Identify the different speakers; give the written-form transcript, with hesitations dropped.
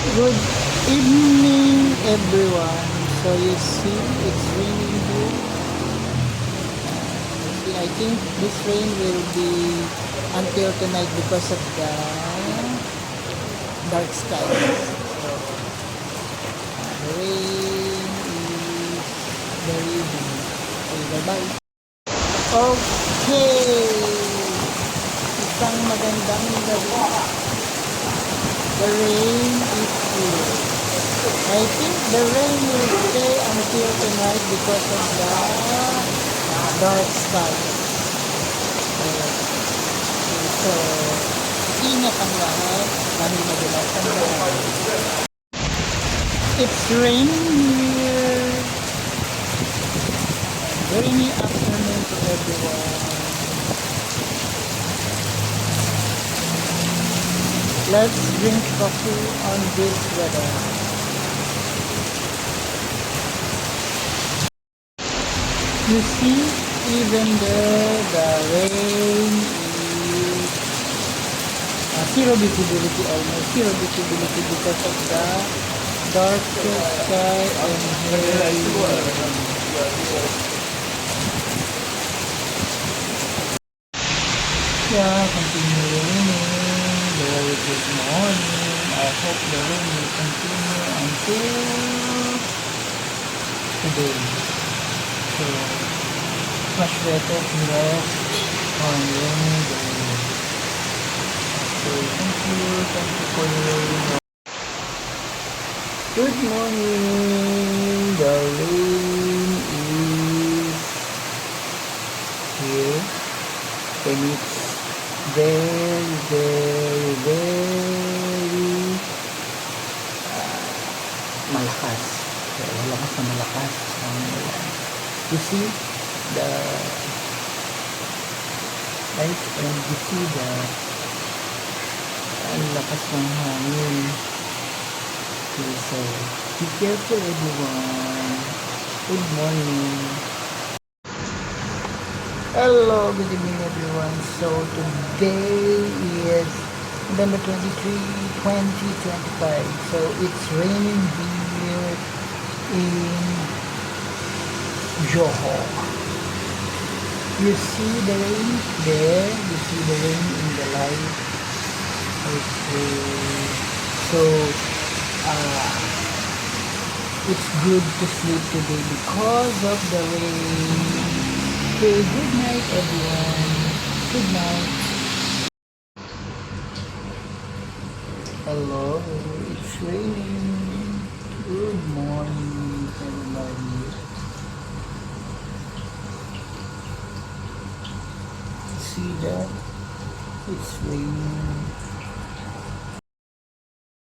Speaker 1: Good evening, everyone. So you see, it's raining here. See, I think this rain will be until tonight because of the dark skies. So the rain is very heavy. Okay, bye-bye. Okay, isang magandang gabi. The rain is here. I think the rain will stay until tonight because of the dark sky. So, ingat ang lahat dahil madalas ang lahat. It's raining here. Rainy afternoon to everyone. Let's drink coffee on this weather. You see, even there, the rain is zero visibility, almost zero visibility because of the dark sky and heavy rain. Yeah, continue raining. Very good morning. I hope the rain will continue until today. So, much better to rest on rainy day. So, thank you for your good morning. The rain is here and it's very malakas. So, malakas na malakas ang ulan. You see the light and you see the ang lakas ng hangin. Okay, so be careful everyone. Good morning. Hello, good evening everyone. So today is November 23, 2025. So it's raining here in Johor. You see the rain there? You see the rain in the light? Okay. So it's good to sleep today because of the rain. Okay, good night everyone. Good night. Hello, it's raining. Good morning everybody. See that? It's raining.